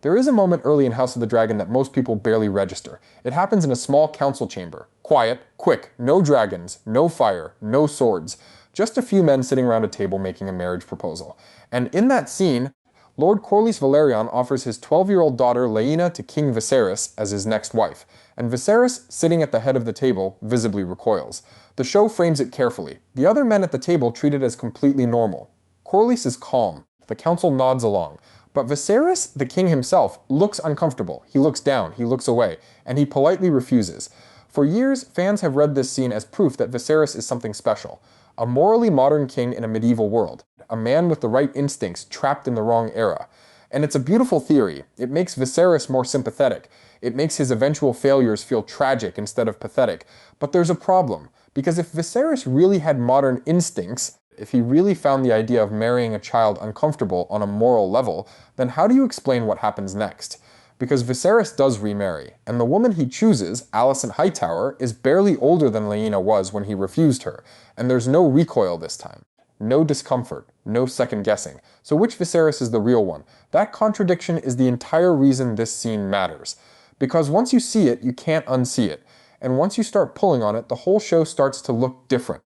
There is a moment early in House of the Dragon that most people barely register. It happens in a small council chamber. Quiet, quick, no dragons, no fire, no swords. Just a few men sitting around a table making a marriage proposal. And in that scene, Lord Corlys Velaryon offers his 12-year-old daughter Rhaenyra to King Viserys as his next wife, and Viserys, sitting at the head of the table, visibly recoils. The show frames it carefully. The other men at the table treat it as completely normal. Corlys is calm. The council nods along. But Viserys, the king himself, looks uncomfortable. He looks down, he looks away, and he politely refuses. For years, fans have read this scene as proof that Viserys is something special. A morally modern king in a medieval world. A man with the right instincts trapped in the wrong era. And it's a beautiful theory. It makes Viserys more sympathetic. It makes his eventual failures feel tragic instead of pathetic. But there's a problem. Because if Viserys really had modern instincts, if he really found the idea of marrying a child uncomfortable on a moral level, then how do you explain what happens next? Because Viserys does remarry, and the woman he chooses, Alicent Hightower, is barely older than Rhaenyra was when he refused her, and there's no recoil this time. No discomfort, no second guessing. So which Viserys is the real one? That contradiction is the entire reason this scene matters. Because once you see it, you can't unsee it. And once you start pulling on it, the whole show starts to look different.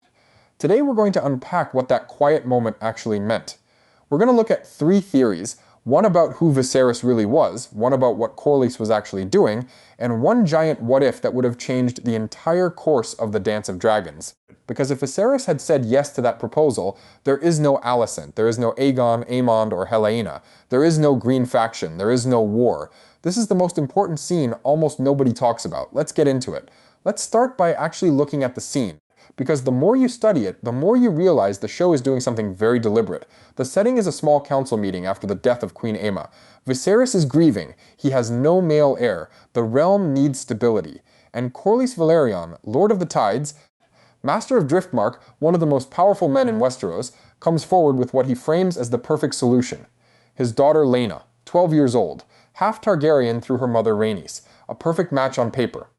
Today we're going to unpack what that quiet moment actually meant. We're going to look at 3 theories, one about who Viserys really was, one about what Corlys was actually doing, and one giant what-if that would have changed the entire course of the Dance of Dragons. Because if Viserys had said yes to that proposal, there is no Alicent, there is no Aegon, Aemond, or Helaena. There is no Green faction, there is no war. This is the most important scene almost nobody talks about. Let's get into it. Let's start by actually looking at the scene. Because the more you study it, the more you realize the show is doing something very deliberate. The setting is a small council meeting after the death of Queen Aemma. Viserys is grieving. He has no male heir. The realm needs stability. And Corlys Velaryon, Lord of the Tides, Master of Driftmark, one of the most powerful men in Westeros, comes forward with what he frames as the perfect solution. His daughter Laena, 12 years old, half Targaryen through her mother Rhaenys, a perfect match on paper.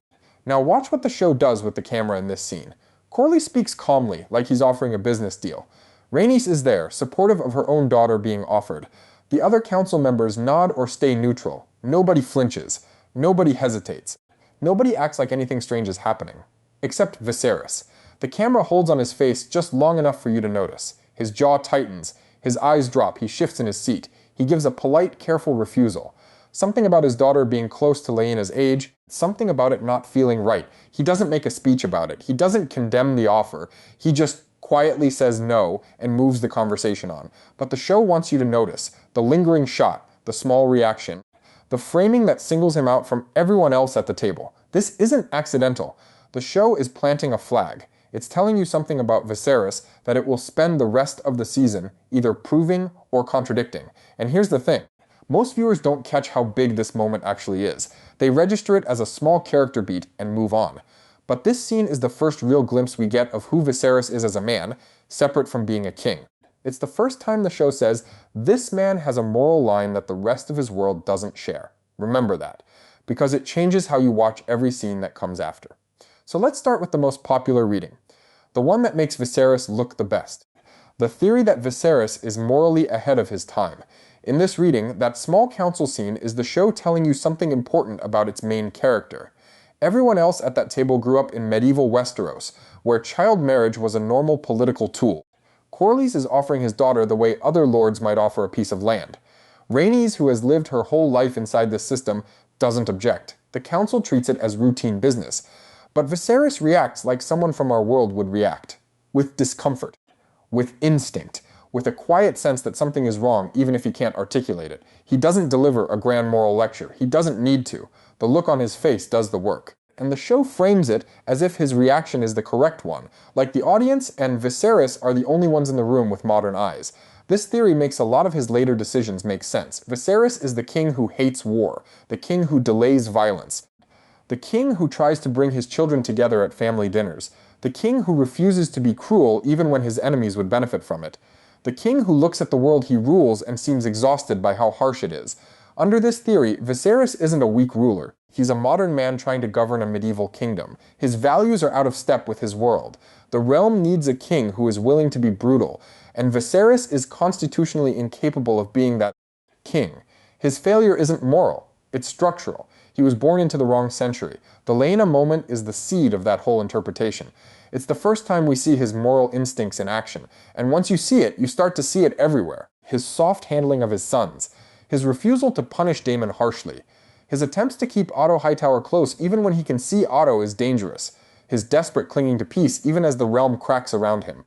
Now watch what the show does with the camera in this scene. Corlys speaks calmly, like he's offering a business deal. Rhaenys is there, supportive of her own daughter being offered. The other council members nod or stay neutral. Nobody flinches. Nobody hesitates. Nobody acts like anything strange is happening. Except Viserys. The camera holds on his face just long enough for you to notice. His jaw tightens. His eyes drop. He shifts in his seat. He gives a polite, careful refusal. Something about his daughter being close to Rhaenyra's age, something about it not feeling right. He doesn't make a speech about it. He doesn't condemn the offer. He just quietly says no and moves the conversation on. But the show wants you to notice the lingering shot, the small reaction, the framing that singles him out from everyone else at the table. This isn't accidental. The show is planting a flag. It's telling you something about Viserys that it will spend the rest of the season either proving or contradicting. And here's the thing. Most viewers don't catch how big this moment actually is. They register it as a small character beat and move on. But this scene is the first real glimpse we get of who Viserys is as a man, separate from being a king. It's the first time the show says, this man has a moral line that the rest of his world doesn't share. Remember that, because it changes how you watch every scene that comes after. So let's start with the most popular reading, the one that makes Viserys look the best. The theory that Viserys is morally ahead of his time. In this reading, that small council scene is the show telling you something important about its main character. Everyone else at that table grew up in medieval Westeros, where child marriage was a normal political tool. Corlys is offering his daughter the way other lords might offer a piece of land. Rhaenys, who has lived her whole life inside this system, doesn't object. The council treats it as routine business. But Viserys reacts like someone from our world would react. With discomfort. With instinct. With a quiet sense that something is wrong even if he can't articulate it. He doesn't deliver a grand moral lecture. He doesn't need to. The look on his face does the work. And the show frames it as if his reaction is the correct one, like the audience and Viserys are the only ones in the room with modern eyes. This theory makes a lot of his later decisions make sense. Viserys is the king who hates war, the king who delays violence, the king who tries to bring his children together at family dinners, the king who refuses to be cruel even when his enemies would benefit from it, the king who looks at the world he rules and seems exhausted by how harsh it is. Under this theory, Viserys isn't a weak ruler. He's a modern man trying to govern a medieval kingdom. His values are out of step with his world. The realm needs a king who is willing to be brutal, and Viserys is constitutionally incapable of being that king. His failure isn't moral, it's structural. He was born into the wrong century. The Rhaenyra moment is the seed of that whole interpretation. It's the first time we see his moral instincts in action, and once you see it, you start to see it everywhere. His soft handling of his sons, his refusal to punish Daemon harshly, his attempts to keep Otto Hightower close even when he can see Otto is dangerous, his desperate clinging to peace even as the realm cracks around him.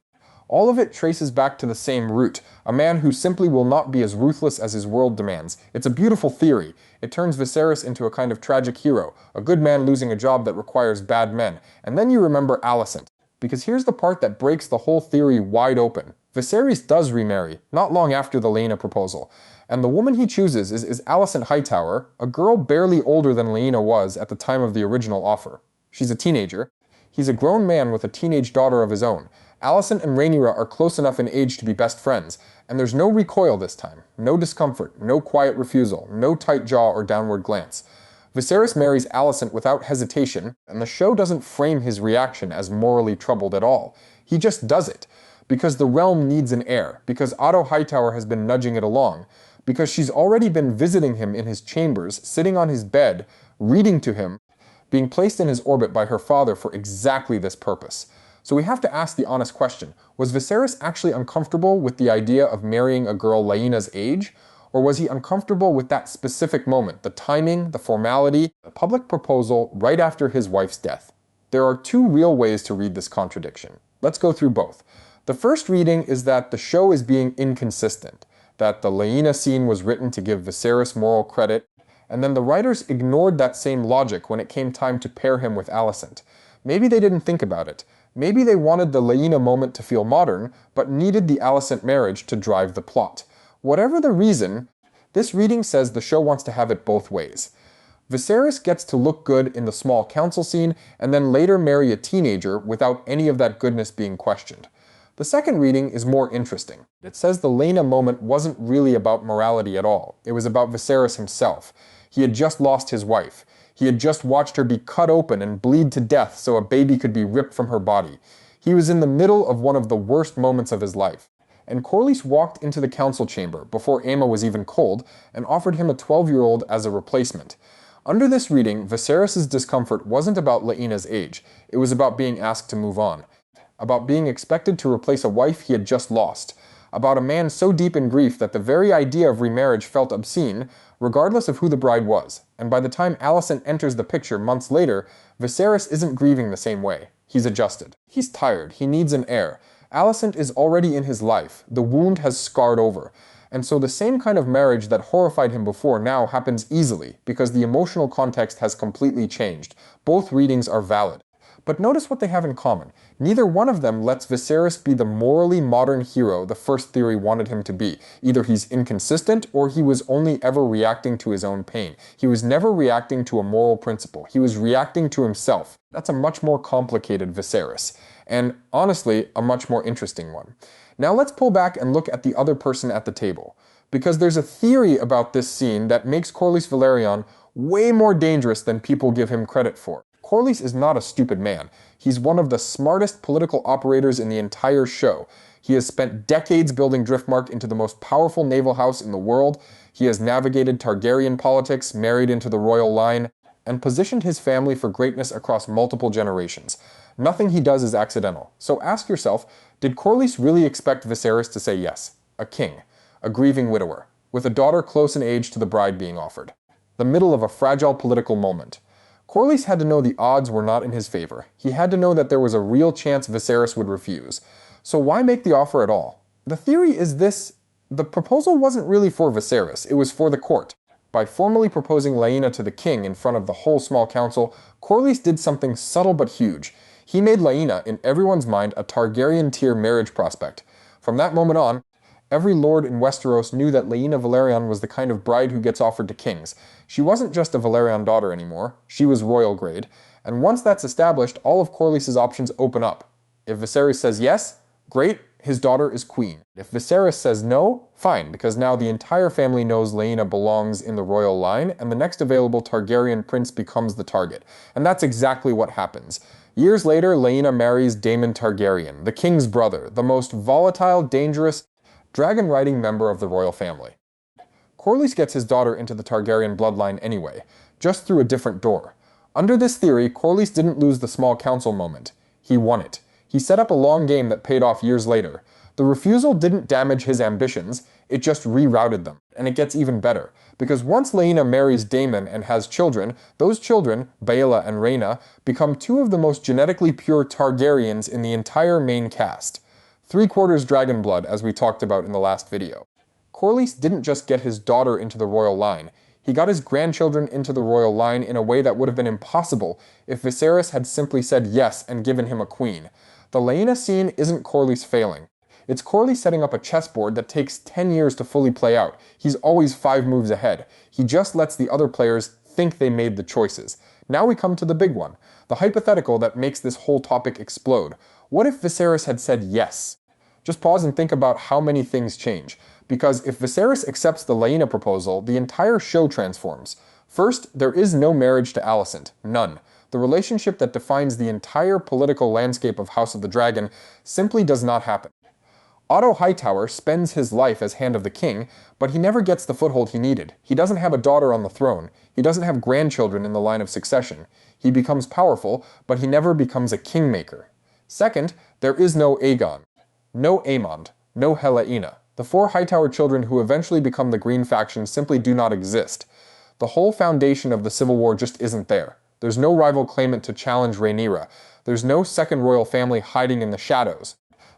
All of it traces back to the same root, a man who simply will not be as ruthless as his world demands. It's a beautiful theory. It turns Viserys into a kind of tragic hero, a good man losing a job that requires bad men. And then you remember Alicent. Because here's the part that breaks the whole theory wide open. Viserys does remarry, not long after the Rhaenyra proposal. And the woman he chooses is Alicent Hightower, a girl barely older than Rhaenyra was at the time of the original offer. She's a teenager. He's a grown man with a teenage daughter of his own. Alicent and Rhaenyra are close enough in age to be best friends, and there's no recoil this time, no discomfort, no quiet refusal, no tight jaw or downward glance. Viserys marries Alicent without hesitation, and the show doesn't frame his reaction as morally troubled at all. He just does it, because the realm needs an heir, because Otto Hightower has been nudging it along, because she's already been visiting him in his chambers, sitting on his bed, reading to him, being placed in his orbit by her father for exactly this purpose. So we have to ask the honest question, was Viserys actually uncomfortable with the idea of marrying a girl Rhaenyra's age? Or was he uncomfortable with that specific moment, the timing, the formality, the public proposal right after his wife's death? There are two real ways to read this contradiction. Let's go through both. The first reading is that the show is being inconsistent, that the Rhaenyra scene was written to give Viserys moral credit, and then the writers ignored that same logic when it came time to pair him with Alicent. Maybe they didn't think about it. Maybe they wanted the Rhaenyra moment to feel modern, but needed the Alicent marriage to drive the plot. Whatever the reason, this reading says the show wants to have it both ways. Viserys gets to look good in the small council scene, and then later marry a teenager without any of that goodness being questioned. The second reading is more interesting. It says the Rhaenyra moment wasn't really about morality at all. It was about Viserys himself. He had just lost his wife. He had just watched her be cut open and bleed to death so a baby could be ripped from her body. He was in the middle of one of the worst moments of his life. And Corlys walked into the council chamber before Aemma was even cold and offered him a 12-year-old as a replacement. Under this reading, Viserys' discomfort wasn't about Rhaenyra's age. It was about being asked to move on. About being expected to replace a wife he had just lost. About a man so deep in grief that the very idea of remarriage felt obscene, regardless of who the bride was. And by the time Alicent enters the picture months later, Viserys isn't grieving the same way. He's adjusted. He's tired. He needs an heir. Alicent is already in his life. The wound has scarred over. And so the same kind of marriage that horrified him before now happens easily, because the emotional context has completely changed. Both readings are valid. But notice what they have in common. Neither one of them lets Viserys be the morally modern hero the first theory wanted him to be. Either he's inconsistent, or he was only ever reacting to his own pain. He was never reacting to a moral principle. He was reacting to himself. That's a much more complicated Viserys, and honestly, a much more interesting one. Now let's pull back and look at the other person at the table, because there's a theory about this scene that makes Corlys Velaryon way more dangerous than people give him credit for. Corlys is not a stupid man. He's one of the smartest political operators in the entire show. He has spent decades building Driftmark into the most powerful naval house in the world. He has navigated Targaryen politics, married into the royal line, and positioned his family for greatness across multiple generations. Nothing he does is accidental. So ask yourself, did Corlys really expect Viserys to say yes? A king, a grieving widower, with a daughter close in age to the bride being offered. The middle of a fragile political moment. Corlys had to know the odds were not in his favor. He had to know that there was a real chance Viserys would refuse. So why make the offer at all? The theory is this: the proposal wasn't really for Viserys, it was for the court. By formally proposing Rhaenyra to the king in front of the whole small council, Corlys did something subtle but huge. He made Rhaenyra, in everyone's mind, a Targaryen-tier marriage prospect. From that moment on, every lord in Westeros knew that Rhaenyra Velaryon was the kind of bride who gets offered to kings. She wasn't just a Velaryon daughter anymore, she was royal grade, and once that's established, all of Corlys' options open up. If Viserys says yes, great, his daughter is queen. If Viserys says no, fine, because now the entire family knows Rhaenyra belongs in the royal line, and the next available Targaryen prince becomes the target. And that's exactly what happens. Years later, Rhaenyra marries Daemon Targaryen, the king's brother, the most volatile, dangerous, dragon-riding member of the royal family. Corlys gets his daughter into the Targaryen bloodline anyway, just through a different door. Under this theory, Corlys didn't lose the small council moment. He won it. He set up a long game that paid off years later. The refusal didn't damage his ambitions, it just rerouted them. And it gets even better, because once Rhaenyra marries Daemon and has children, those children, Baela and Rhaena, become two of the most genetically pure Targaryens in the entire main cast. 3/4 dragon blood, as we talked about in the last video. Corlys didn't just get his daughter into the royal line, he got his grandchildren into the royal line in a way that would have been impossible if Viserys had simply said yes and given him a queen. The Rhaena scene isn't Corlys failing. It's Corlys setting up a chessboard that takes 10 years to fully play out. He's always 5 moves ahead. He just lets the other players think they made the choices. Now we come to the big one, the hypothetical that makes this whole topic explode. What if Viserys had said yes? Just pause and think about how many things change. Because if Viserys accepts the Rhaena proposal, the entire show transforms. First, there is no marriage to Alicent. None. The relationship that defines the entire political landscape of House of the Dragon simply does not happen. Otto Hightower spends his life as Hand of the King, but he never gets the foothold he needed. He doesn't have a daughter on the throne. He doesn't have grandchildren in the line of succession. He becomes powerful, but he never becomes a kingmaker. Second, there is no Aegon. No Aemond. No Rhaenyra. The 4 Hightower children who eventually become the Green faction simply do not exist. The whole foundation of the Civil War just isn't there. There's no rival claimant to challenge Rhaenyra. There's no second royal family hiding in the shadows.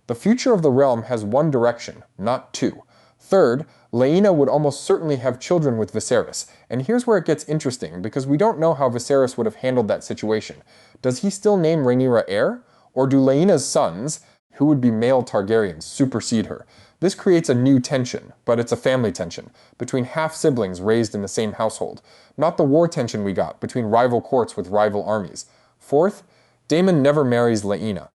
The future of the realm has one direction, not 2. Third, Rhaenyra would almost certainly have children with Viserys, and here's where it gets interesting, because we don't know how Viserys would have handled that situation. Does he still name Rhaenyra heir? Or do Rhaenyra's sons, who would be male Targaryens, supersede her? This creates a new tension, but it's a family tension, between half-siblings raised in the same household, not the war tension we got between rival courts with rival armies. Fourth, Daemon never marries Rhaenyra,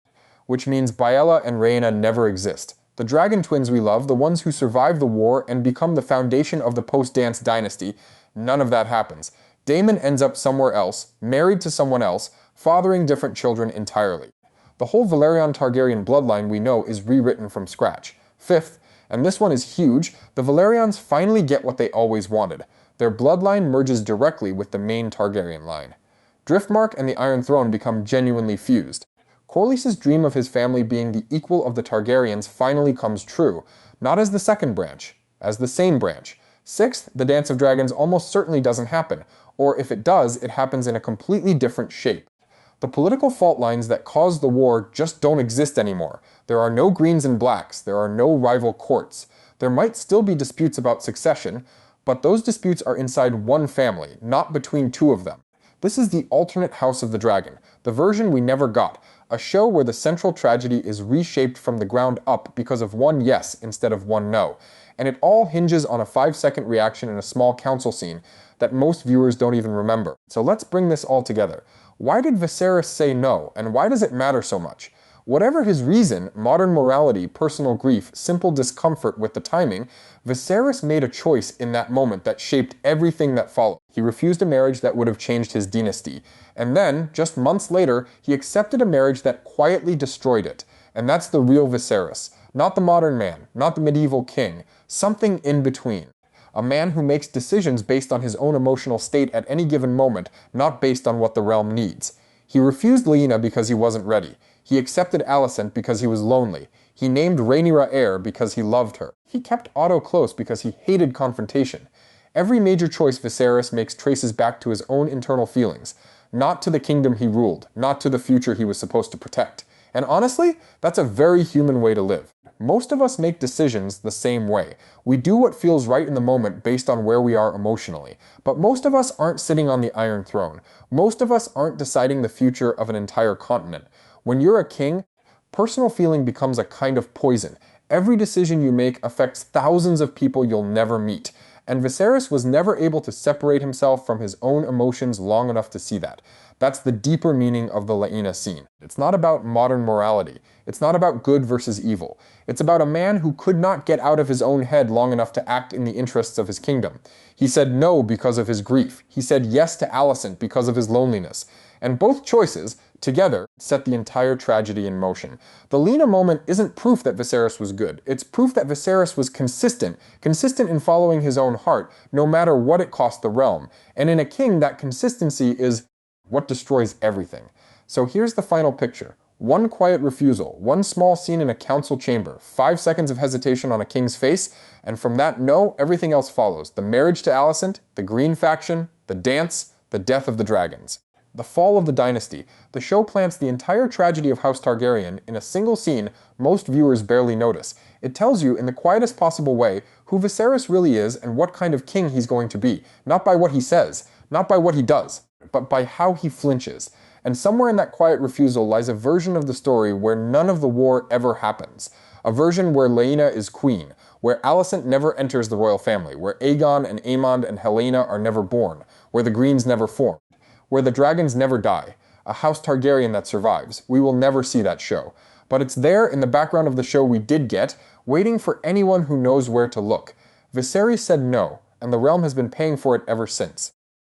which means Baela and Rhaena never exist. The dragon twins we love, the ones who survive the war and become the foundation of the post-Dance dynasty, none of that happens. Daemon ends up somewhere else, married to someone else, fathering different children entirely. The whole Velaryon Targaryen bloodline we know is rewritten from scratch. Fifth, and this one is huge, the Velaryons finally get what they always wanted. Their bloodline merges directly with the main Targaryen line. Driftmark and the Iron Throne become genuinely fused. Corlys' dream of his family being the equal of the Targaryens finally comes true, not as the second branch, as the same branch. Sixth, the Dance of Dragons almost certainly doesn't happen, or if it does, it happens in a completely different shape. The political fault lines that caused the war just don't exist anymore. There are no greens and blacks, there are no rival courts. There might still be disputes about succession, but those disputes are inside one family, not between 2 of them. This is the alternate House of the Dragon, the version we never got, a show where the central tragedy is reshaped from the ground up because of one yes instead of one no, and it all hinges on a 5-second reaction in a small council scene that most viewers don't even remember. So let's bring this all together. Why did Viserys say no, and why does it matter so much? Whatever his reason, modern morality, personal grief, simple discomfort with the timing, Viserys made a choice in that moment that shaped everything that followed. He refused a marriage that would have changed his dynasty. And then, just months later, he accepted a marriage that quietly destroyed it. And that's the real Viserys. Not the modern man, not the medieval king, something in between. A man who makes decisions based on his own emotional state at any given moment, not based on what the realm needs. He refused Rhaena because he wasn't ready. He accepted Alicent because he was lonely. He named Rhaenyra heir because he loved her. He kept Otto close because he hated confrontation. Every major choice Viserys makes traces back to his own internal feelings, not to the kingdom he ruled, not to the future he was supposed to protect. And honestly, that's a very human way to live. Most of us make decisions the same way. We do what feels right in the moment based on where we are emotionally. But most of us aren't sitting on the Iron Throne. Most of us aren't deciding the future of an entire continent. When you're a king, personal feeling becomes a kind of poison. Every decision you make affects thousands of people you'll never meet. And Viserys was never able to separate himself from his own emotions long enough to see that. That's the deeper meaning of the Rhaena scene. It's not about modern morality. It's not about good versus evil. It's about a man who could not get out of his own head long enough to act in the interests of his kingdom. He said no because of his grief. He said yes to Alicent because of his loneliness. And both choices, together, set the entire tragedy in motion. The Lena moment isn't proof that Viserys was good. It's proof that Viserys was consistent in following his own heart, no matter what it cost the realm. And in a king, that consistency is what destroys everything. So here's the final picture. One quiet refusal, one small scene in a council chamber, 5 seconds of hesitation on a king's face, and from that no, everything else follows. The marriage to Alicent, the Green faction, the dance, the death of the dragons. The fall of the dynasty. The show plants the entire tragedy of House Targaryen in a single scene most viewers barely notice. It tells you in the quietest possible way who Viserys really is and what kind of king he's going to be. Not by what he says, not by what he does, but by how he flinches. And somewhere in that quiet refusal lies a version of the story where none of the war ever happens. A version where Rhaenyra is queen, where Alicent never enters the royal family, where Aegon and Aemond and Helaena are never born, where the Greens never form, where the dragons never die. A House Targaryen that survives. We will never see that show. But it's there in the background of the show we did get, waiting for anyone who knows where to look. Viserys said no, and the realm has been paying for it ever since.